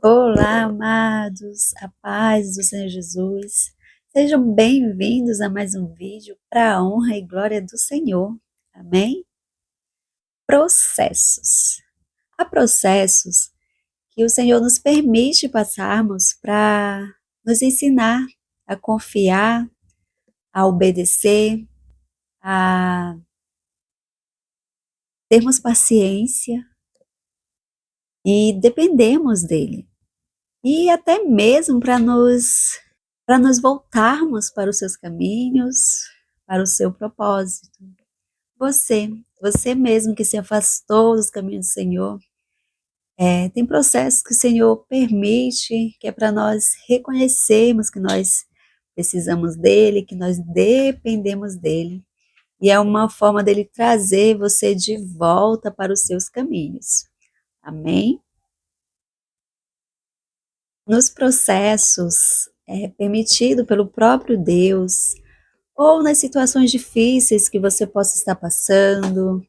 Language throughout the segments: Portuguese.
Olá, amados, a paz do Senhor Jesus. Sejam bem-vindos a mais um vídeo para a honra e glória do Senhor. Amém? Processos. Há processos que o Senhor nos permite passarmos para nos ensinar a confiar, a obedecer, a termos paciência e dependemos dele. E até mesmo para nos voltarmos para os seus caminhos, para o seu propósito. Você mesmo que se afastou dos caminhos do Senhor, tem processos que o Senhor permite, que é para nós reconhecermos que nós precisamos dele, que nós dependemos dele. E é uma forma dele trazer você de volta para os seus caminhos. Amém? Nos processos permitido pelo próprio Deus, ou nas situações difíceis que você possa estar passando,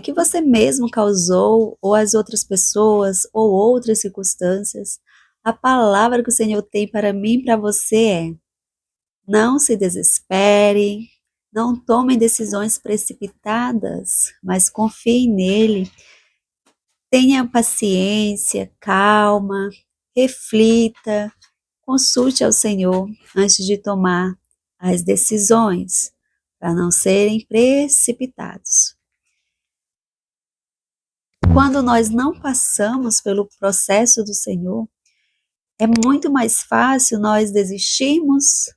que você mesmo causou, ou as outras pessoas, ou outras circunstâncias, a palavra que o Senhor tem para mim e para você é: não se desespere, não tomem decisões precipitadas, mas confie nele, tenha paciência, calma, reflita, consulte ao Senhor antes de tomar as decisões, para não serem precipitados. Quando nós não passamos pelo processo do Senhor, é muito mais fácil nós desistirmos,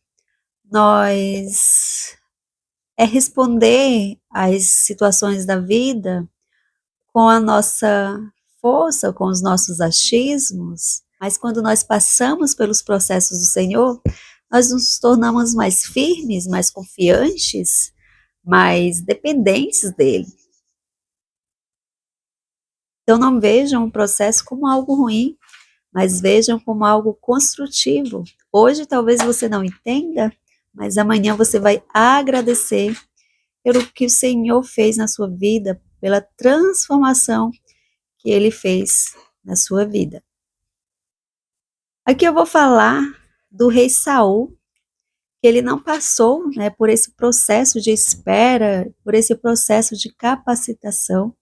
nós responder às situações da vida com a nossa força, com os nossos achismos, mas quando nós passamos pelos processos do Senhor, nós nos tornamos mais firmes, mais confiantes, mais dependentes dele. Então não vejam o processo como algo ruim, mas vejam como algo construtivo. Hoje talvez você não entenda, mas amanhã você vai agradecer pelo que o Senhor fez na sua vida, pela transformação que ele fez na sua vida. Aqui eu vou falar do rei Saul, que ele não passou, por esse processo de espera, por esse processo de capacitação,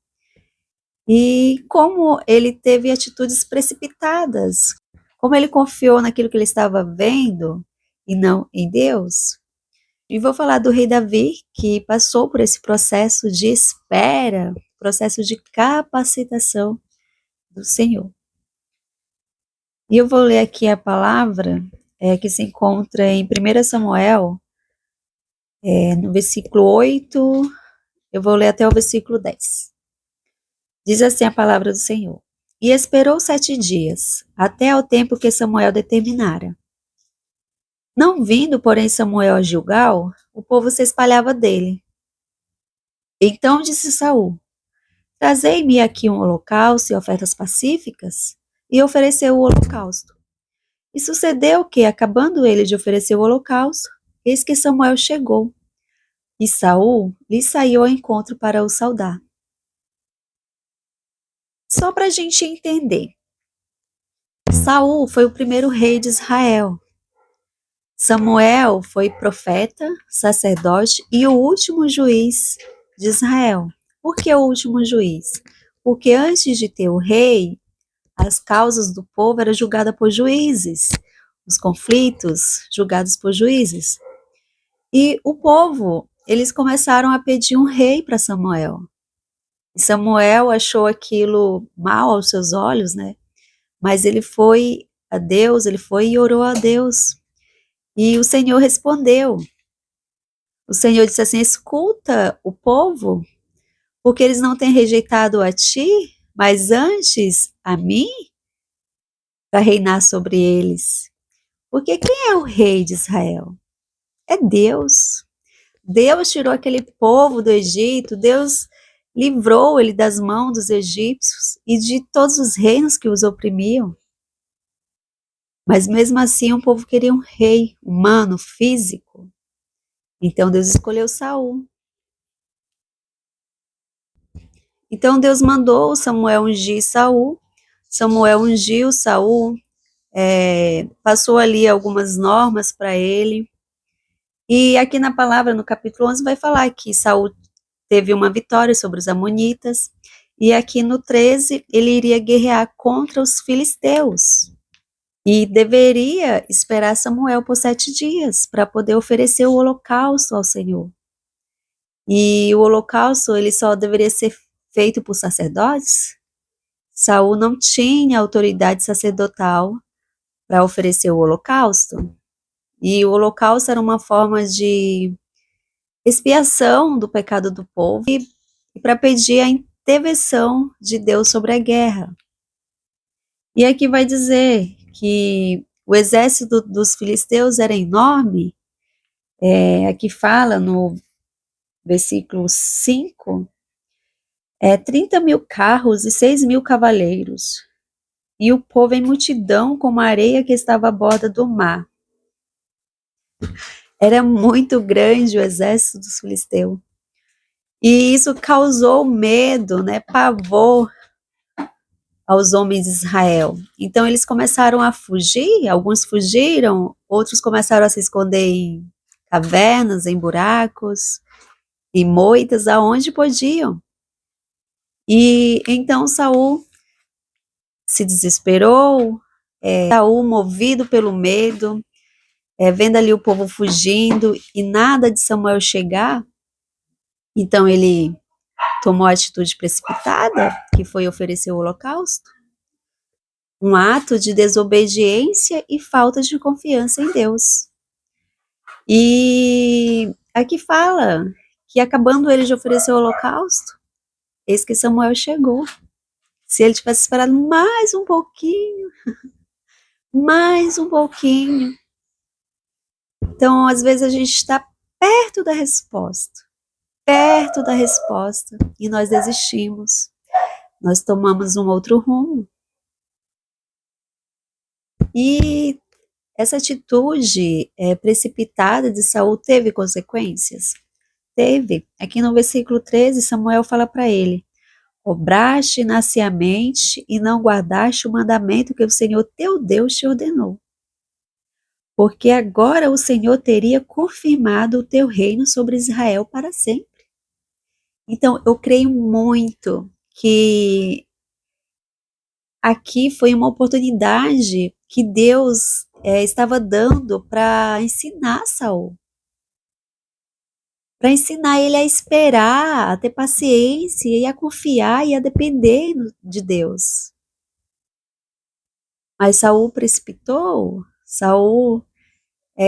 e como ele teve atitudes precipitadas, como ele confiou naquilo que ele estava vendo e não em Deus. E vou falar do rei Davi, que passou por esse processo de espera, processo de capacitação do Senhor. E eu vou ler aqui a palavra que se encontra em 1 Samuel, no versículo 8, eu vou ler até o versículo 10. Diz assim a palavra do Senhor: E esperou 7 dias, até ao tempo que Samuel determinara. Não vindo, porém, Samuel a Gilgal, o povo se espalhava dele. Então disse Saul: Trazei-me aqui um holocausto e ofertas pacíficas. E ofereceu o holocausto. E sucedeu que, acabando ele de oferecer o holocausto, eis que Samuel chegou. E Saul lhe saiu ao encontro para o saudar. Só para a gente entender, Saul foi o primeiro rei de Israel. Samuel foi profeta, sacerdote e o último juiz de Israel. Por que o último juiz? Porque antes de ter o rei, as causas do povo eram julgadas por juízes, os conflitos julgados por juízes. E o povo, eles começaram a pedir um rei para Samuel. E Samuel achou aquilo mal aos seus olhos, Mas ele foi a Deus, ele foi e orou a Deus. E o Senhor respondeu. O Senhor disse assim: escuta o povo, porque eles não têm rejeitado a ti, mas antes a mim, para reinar sobre eles. Porque quem é o rei de Israel? É Deus. Deus tirou aquele povo do Egito, Deus livrou ele das mãos dos egípcios e de todos os reinos que os oprimiam. Mas mesmo assim o povo queria um rei humano, físico. Então Deus escolheu Saul. Então Deus mandou Samuel ungir Saul. Samuel ungiu Saul, passou ali algumas normas para ele. E aqui na palavra, no capítulo 11, vai falar que Saul teve uma vitória sobre os amonitas. E aqui no 13, ele iria guerrear contra os filisteus. E deveria esperar Samuel por 7 dias para poder oferecer o holocausto ao Senhor. E o holocausto, ele só deveria ser feito por sacerdotes. Saul não tinha autoridade sacerdotal para oferecer o holocausto. E o holocausto era uma forma de expiação do pecado do povo e para pedir a intervenção de Deus sobre a guerra. E aqui vai dizer que o exército dos filisteus era enorme. Aqui fala no versículo 5, 30.000 carros e 6.000 cavaleiros, e o povo em multidão como a areia que estava à borda do mar. Era muito grande o exército dos filisteus. E isso causou medo, pavor aos homens de Israel. Então eles começaram a fugir, alguns fugiram, outros começaram a se esconder em cavernas, em buracos, em moitas, aonde podiam. E então Saul se desesperou, Saul, movido pelo medo, vendo ali o povo fugindo e nada de Samuel chegar, então ele tomou a atitude precipitada, que foi oferecer o holocausto, um ato de desobediência e falta de confiança em Deus. E aqui fala que acabando ele de oferecer o holocausto, eis que Samuel chegou. Se ele tivesse esperado mais um pouquinho, então às vezes a gente está perto da resposta, e nós desistimos, nós tomamos um outro rumo. E essa atitude precipitada de Saul teve consequências? Teve. Aqui no versículo 13, Samuel fala para ele: obraste nasciamente e não guardaste o mandamento que o Senhor teu Deus te ordenou. Porque agora o Senhor teria confirmado o teu reino sobre Israel para sempre. Então, eu creio muito que aqui foi uma oportunidade que Deus estava dando para ensinar Saul. Para ensinar ele a esperar, a ter paciência e a confiar e a depender de Deus. Mas Saul precipitou, Saul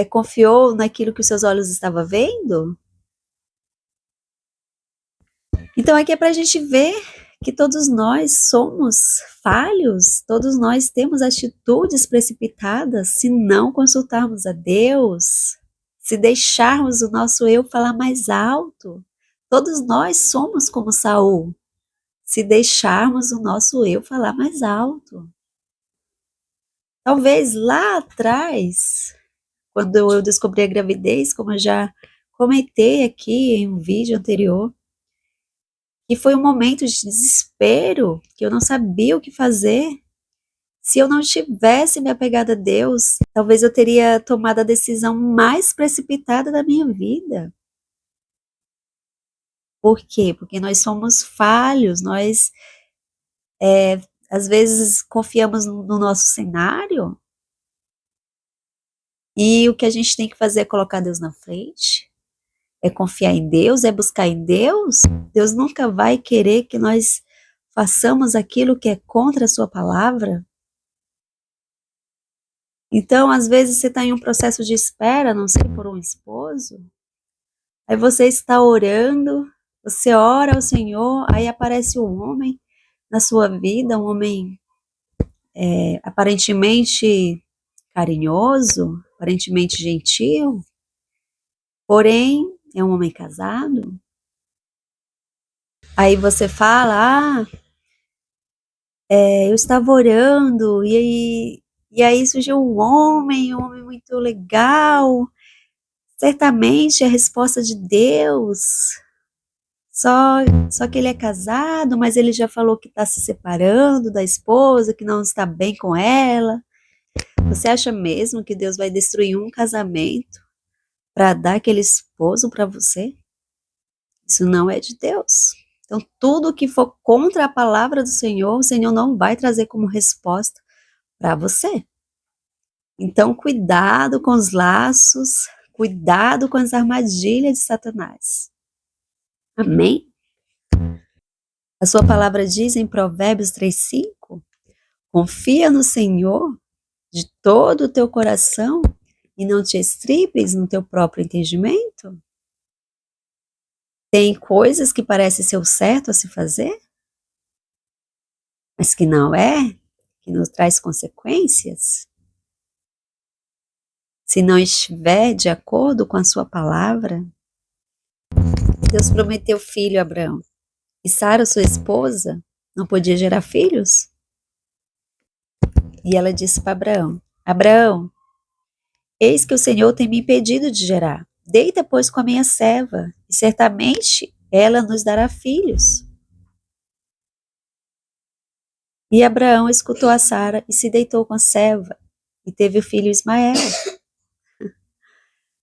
confiou naquilo que os seus olhos estavam vendo. Então aqui é para a gente ver que todos nós somos falhos, todos nós temos atitudes precipitadas se não consultarmos a Deus, se deixarmos o nosso eu falar mais alto. Todos nós somos como Saul, se deixarmos o nosso eu falar mais alto. Talvez lá atrás, quando eu descobri a gravidez, como eu já comentei aqui em um vídeo anterior, que foi um momento de desespero, que eu não sabia o que fazer. Se eu não tivesse me apegado a Deus, talvez eu teria tomado a decisão mais precipitada da minha vida. Por quê? Porque nós somos falhos, nós às vezes confiamos no nosso cenário, e o que a gente tem que fazer é colocar Deus na frente, é confiar em Deus, é buscar em Deus. Deus nunca vai querer que nós façamos aquilo que é contra a sua palavra. Então, às vezes você está em um processo de espera, não sei, por um esposo, aí você está orando, você ora ao Senhor, aí aparece um homem na sua vida, um homem aparentemente carinhoso, aparentemente gentil, porém é um homem casado. Aí você fala, eu estava orando, e aí surgiu um homem muito legal, certamente a resposta de Deus, Só que ele é casado, mas ele já falou que está se separando da esposa, que não está bem com ela. Você acha mesmo que Deus vai destruir um casamento para dar aquele esposo para você? Isso não é de Deus. Então, tudo que for contra a palavra do Senhor, o Senhor não vai trazer como resposta para você. Então, cuidado com os laços, cuidado com as armadilhas de Satanás. Amém? A sua palavra diz em Provérbios 3:5, confia no Senhor de todo o teu coração e não te estribes no teu próprio entendimento? Tem coisas que parecem ser o certo a se fazer, mas que não é, que nos traz consequências. Se não estiver de acordo com a sua palavra, Deus prometeu filho a Abraão. E Sara, sua esposa, não podia gerar filhos? E ela disse para Abraão, Abraão, eis que o Senhor tem me impedido de gerar. Deita, pois, com a minha serva, e certamente ela nos dará filhos. E Abraão escutou a Sara e se deitou com a serva, e teve o filho Ismael.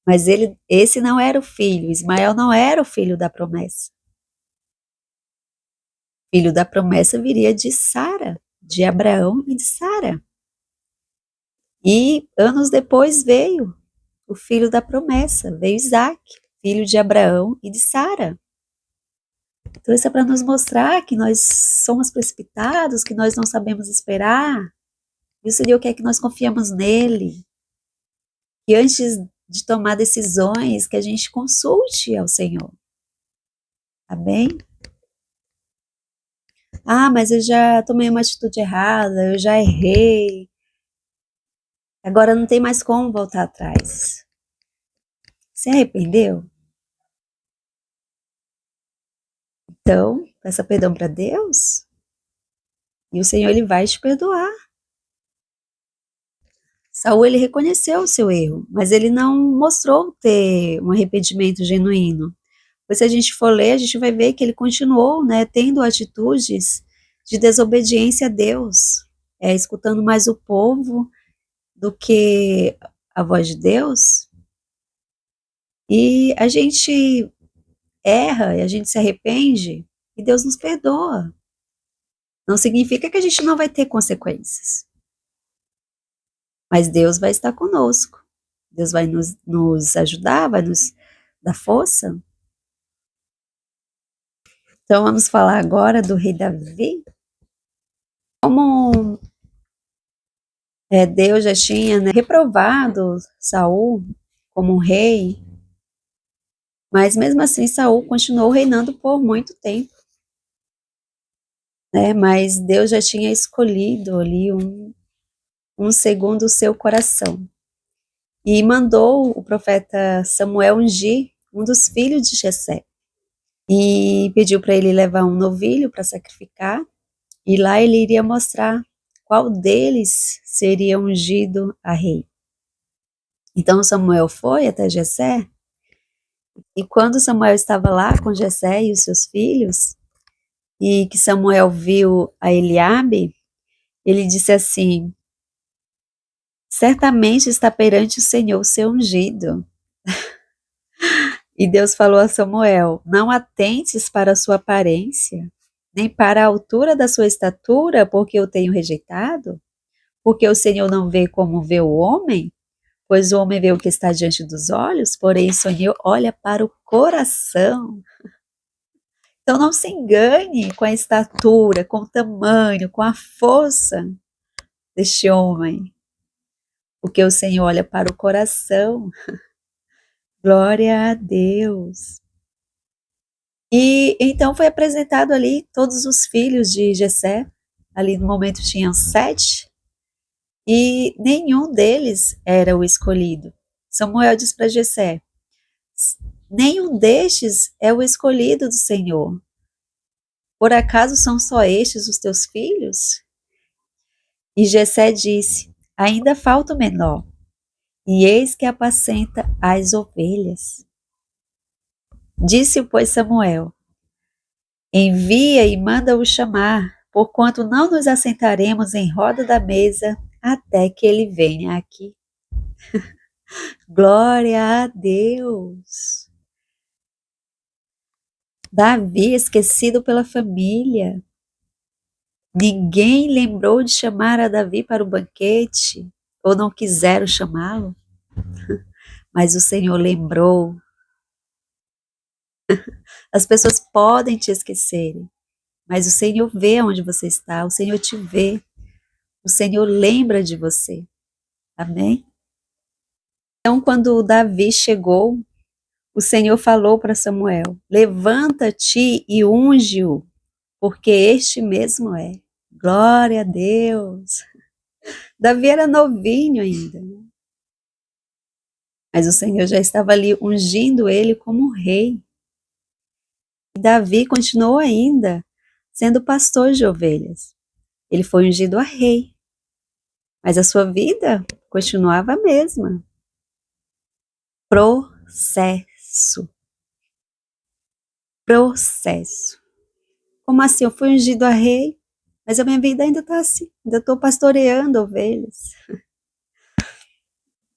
Mas esse não era o filho, Ismael não era o filho da promessa. O filho da promessa viria de Sara, de Abraão e de Sara. E anos depois veio o filho da promessa, veio Isaac, filho de Abraão e de Sara. Então isso é para nos mostrar que nós somos precipitados, que nós não sabemos esperar. E o Senhor quer que nós confiemos nele. E antes de tomar decisões, que a gente consulte ao Senhor. Tá bem? Ah, mas eu já tomei uma atitude errada, eu já errei. Agora não tem mais como voltar atrás. Se arrependeu? Então, peça perdão para Deus e o Senhor ele vai te perdoar. Saul ele reconheceu o seu erro, mas ele não mostrou ter um arrependimento genuíno. Pois se a gente for ler, a gente vai ver que ele continuou, né, tendo atitudes de desobediência a Deus, escutando mais o povo do que a voz de Deus. E a gente erra, e a gente se arrepende, e Deus nos perdoa. Não significa que a gente não vai ter consequências. Mas Deus vai estar conosco. Deus vai nos ajudar, vai nos dar força. Então vamos falar agora do rei Davi. Como Deus já tinha, né, reprovado Saul como um rei, mas mesmo assim Saul continuou reinando por muito tempo. Né, mas Deus já tinha escolhido ali um segundo o seu coração. E mandou o profeta Samuel ungir um dos filhos de Jessé. E pediu para ele levar um novilho para sacrificar, e lá ele iria mostrar qual deles seria ungido a rei. Então Samuel foi até Jessé, e quando Samuel estava lá com Jessé e os seus filhos, e que Samuel viu a Eliabe, ele disse assim, certamente está perante o Senhor o seu ungido. E Deus falou a Samuel, não atentes para a sua aparência, nem para a altura da sua estatura, porque eu tenho rejeitado? Porque o Senhor não vê como vê o homem? Pois o homem vê o que está diante dos olhos, porém o Senhor olha para o coração. Então não se engane com a estatura, com o tamanho, com a força deste homem, porque o Senhor olha para o coração. Glória a Deus. E então foi apresentado ali todos os filhos de Jessé, ali no momento tinham 7, e nenhum deles era o escolhido. Samuel diz para Jessé, nenhum destes é o escolhido do Senhor. Por acaso são só estes os teus filhos? E Jessé disse, ainda falta o menor, e eis que apacenta as ovelhas. Disse, pois, Samuel, Envia e manda-o chamar, porquanto não nos assentaremos em roda da mesa até que ele venha aqui. Glória a Deus! Davi esquecido pela família. Ninguém lembrou de chamar a Davi para o banquete, ou não quiseram chamá-lo, mas o Senhor lembrou. As pessoas podem te esquecer, mas o Senhor vê onde você está, o Senhor te vê, o Senhor lembra de você. Amém? Então, quando Davi chegou, o Senhor falou para Samuel: levanta-te e unge-o, porque este mesmo é. Glória a Deus! Davi era novinho ainda, mas o Senhor já estava ali ungindo ele como rei. E Davi continuou ainda sendo pastor de ovelhas. Ele foi ungido a rei, mas a sua vida continuava a mesma. Processo. Processo. Como assim? Eu fui ungido a rei, mas a minha vida ainda está assim. Ainda estou pastoreando ovelhas.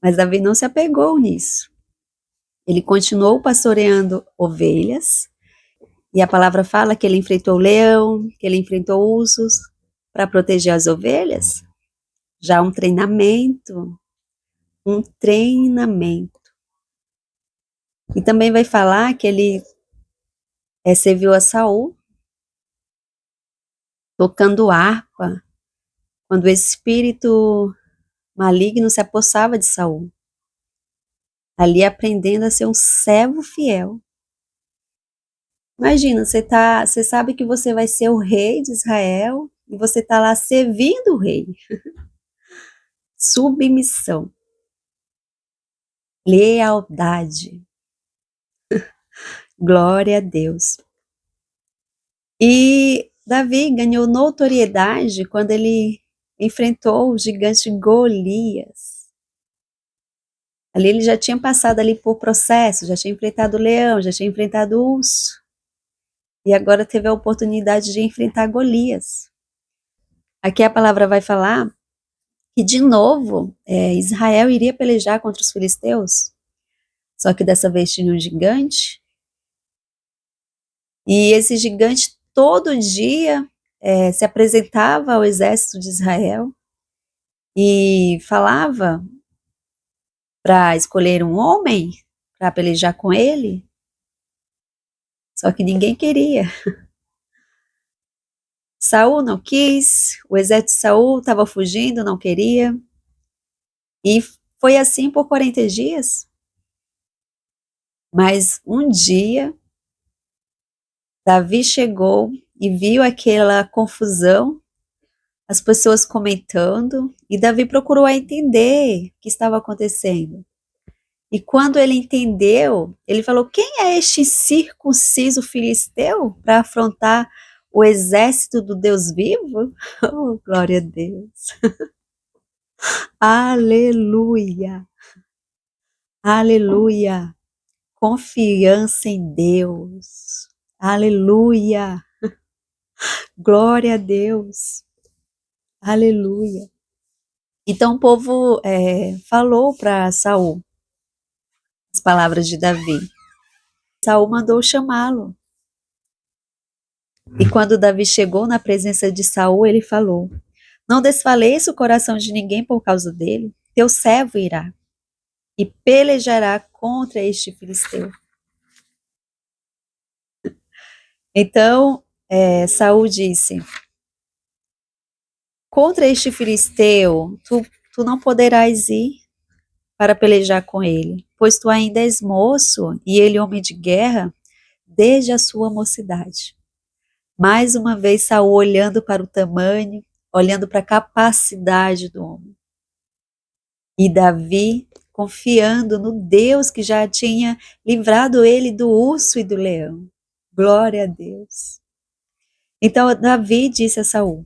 Mas Davi não se apegou nisso. Ele continuou pastoreando ovelhas, e a palavra fala que ele enfrentou o leão, que ele enfrentou ursos para proteger as ovelhas. Já um treinamento. E também vai falar que ele serviu a Saul tocando harpa, quando o espírito maligno se apossava de Saul. Ali aprendendo a ser um servo fiel. Imagina, você sabe que você vai ser o rei de Israel e você está lá servindo o rei. Submissão. Lealdade. Glória a Deus. E Davi ganhou notoriedade quando ele enfrentou o gigante Golias. Ali ele já tinha passado ali por processo, já tinha enfrentado o leão, já tinha enfrentado o urso. E agora teve a oportunidade de enfrentar Golias. Aqui a palavra vai falar que de novo Israel iria pelejar contra os filisteus, só que dessa vez tinha um gigante. E esse gigante todo dia se apresentava ao exército de Israel e falava para escolher um homem para pelejar com ele, só que ninguém queria. Saul não quis, o exército de Saul estava fugindo, não queria, e foi assim por 40 dias. Mas um dia, Davi chegou e viu aquela confusão, as pessoas comentando, e Davi procurou entender o que estava acontecendo. E quando ele entendeu, ele falou: quem é este circunciso filisteu para afrontar o exército do Deus vivo? Oh, glória a Deus! Aleluia! Aleluia! Confiança em Deus. Aleluia! Glória a Deus! Aleluia! Então o povo falou para Saul as palavras de Davi. Saul mandou chamá-lo. E quando Davi chegou na presença de Saul, ele falou: não desfaleça o coração de ninguém por causa dele. Teu servo irá e pelejará contra este filisteu. Então Saul disse: contra este filisteu, tu não poderás ir para pelejar com ele, pois tu ainda és moço e ele homem de guerra desde a sua mocidade. Mais uma vez Saul olhando para o tamanho, olhando para a capacidade do homem. E Davi confiando no Deus que já tinha livrado ele do urso e do leão. Glória a Deus. Então Davi disse a Saul: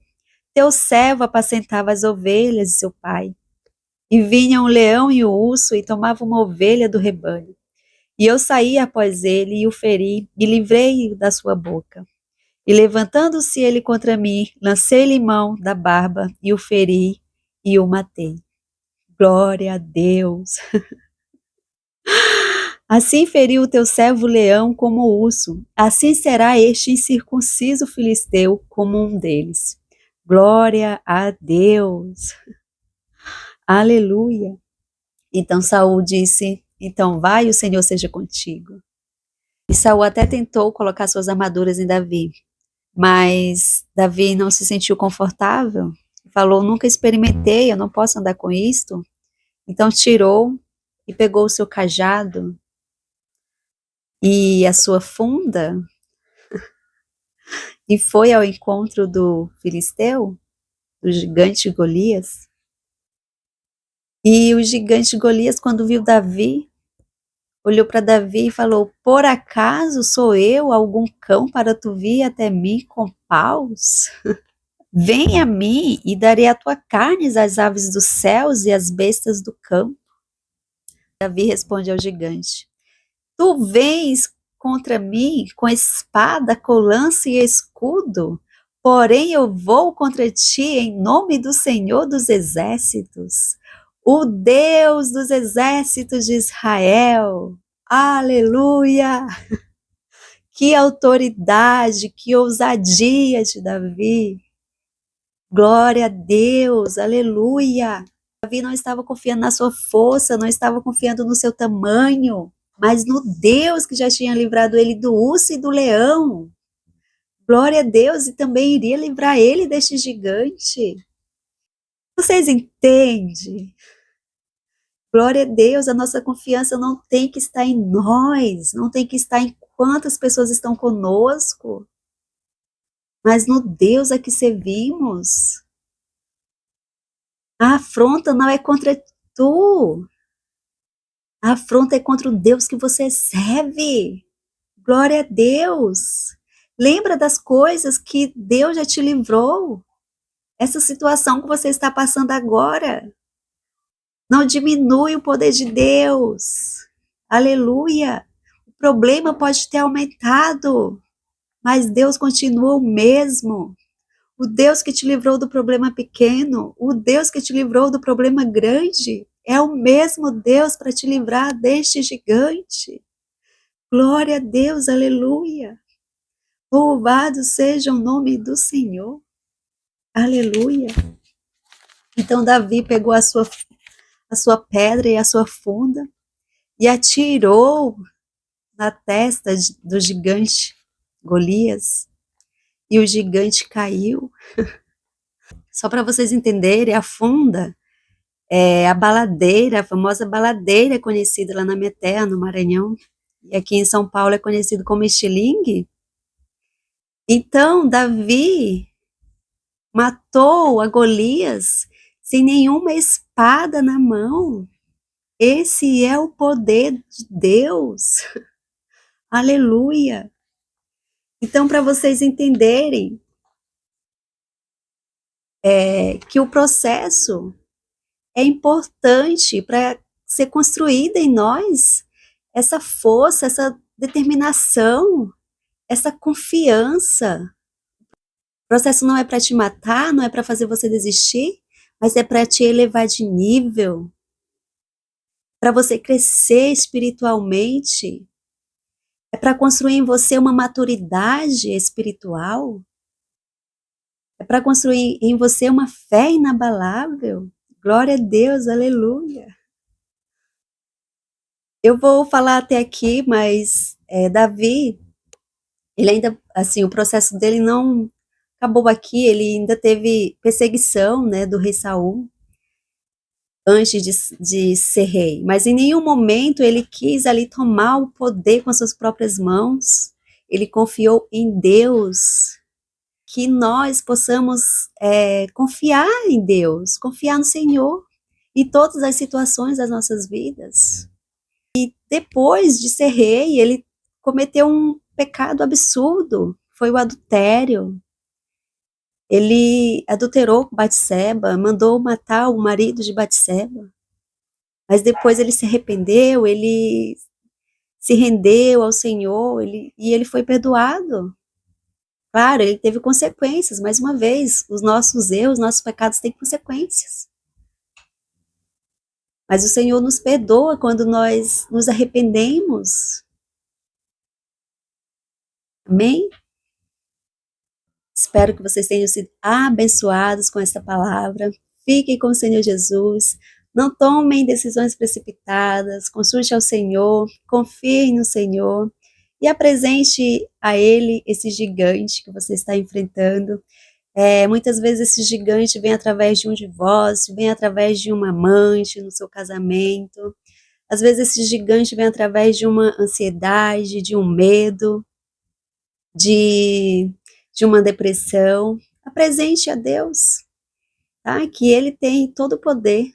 teu servo apacentava as ovelhas de seu pai. E vinha um leão e o urso e tomava uma ovelha do rebanho. E eu saí após ele e o feri e livrei-o da sua boca. E levantando-se ele contra mim, lancei-lhe mão da barba e o feri e o matei. Glória a Deus. Assim feriu o teu servo leão como o urso, assim será este incircunciso filisteu como um deles. Glória a Deus. Aleluia. Então Saul disse: então vai, o Senhor seja contigo. E Saul até tentou colocar suas armaduras em Davi, mas Davi não se sentiu confortável. Falou: nunca experimentei, eu não posso andar com isto. Então tirou e pegou o seu cajado e a sua funda e foi ao encontro do filisteu, do gigante Golias. E o gigante Golias, quando viu Davi, olhou para Davi e falou: por acaso sou eu algum cão para tu vir até mim com paus? Vem a mim e darei a tua carne às aves dos céus e às bestas do campo. Davi responde ao gigante: tu vens contra mim com espada, com lança e escudo, porém eu vou contra ti em nome do Senhor dos Exércitos, o Deus dos exércitos de Israel. Aleluia! Que autoridade, que ousadia de Davi. Glória a Deus, aleluia. Davi não estava confiando na sua força, não estava confiando no seu tamanho, mas no Deus que já tinha livrado ele do urso e do leão. Glória a Deus, e também iria livrar ele deste gigante. Vocês entendem? Glória a Deus, a nossa confiança não tem que estar em nós, não tem que estar em quantas pessoas estão conosco, mas no Deus a que servimos. A afronta não é contra tu, a afronta é contra o Deus que você serve. Glória a Deus. Lembra das coisas que Deus já te livrou. Essa situação que você está passando agora. Não diminui o poder de Deus. Aleluia. O problema pode ter aumentado, mas Deus continua o mesmo. O Deus que te livrou do problema pequeno, o Deus que te livrou do problema grande, é o mesmo Deus para te livrar deste gigante. Glória a Deus, aleluia. Louvado seja o nome do Senhor. Aleluia. Então Davi pegou a sua pedra e a sua funda e atirou na testa do gigante Golias. E o gigante caiu. Só para vocês entenderem, a funda é a baladeira, a famosa baladeira conhecida lá na minha terra, no Maranhão. E aqui em São Paulo é conhecido como estilingue. Então, Davi matou a Golias sem nenhuma espada na mão. Esse é o poder de Deus. Aleluia. Então, para vocês entenderem que o processo é importante para ser construída em nós essa força, essa determinação, essa confiança. O processo não é para te matar, não é para fazer você desistir, mas é para te elevar de nível, para você crescer espiritualmente, é para construir em você uma maturidade espiritual, é para construir em você uma fé inabalável. Glória a Deus, aleluia. Eu vou falar até aqui, mas Davi, ele ainda, assim, o processo dele não acabou aqui, ele ainda teve perseguição, né, do rei Saul, antes de ser rei, mas em nenhum momento ele quis ali tomar o poder com as suas próprias mãos, ele confiou em Deus, que nós possamos confiar em Deus, confiar no Senhor, em todas as situações das nossas vidas. E depois de ser rei, ele cometeu um pecado absurdo, foi o adultério. Ele adulterou com Batseba, mandou matar o marido de Batseba. Mas depois ele se arrependeu, ele se rendeu ao Senhor, e ele foi perdoado. Claro, ele teve consequências, mais uma vez, os nossos erros, nossos pecados têm consequências. Mas o Senhor nos perdoa quando nós nos arrependemos. Amém? Espero que vocês tenham sido abençoados com esta palavra. Fiquem com o Senhor Jesus. Não tomem decisões precipitadas. Consulte ao Senhor. Confiem no Senhor. E apresente a Ele esse gigante que você está enfrentando. Muitas vezes esse gigante vem através de um divórcio, vem através de uma amante no seu casamento. Às vezes esse gigante vem através de uma ansiedade, de um medo, de, de uma depressão. Apresente a Deus, tá? Que Ele tem todo o poder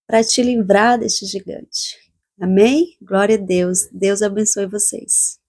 para te livrar deste gigante. Amém? Glória a Deus. Deus abençoe vocês.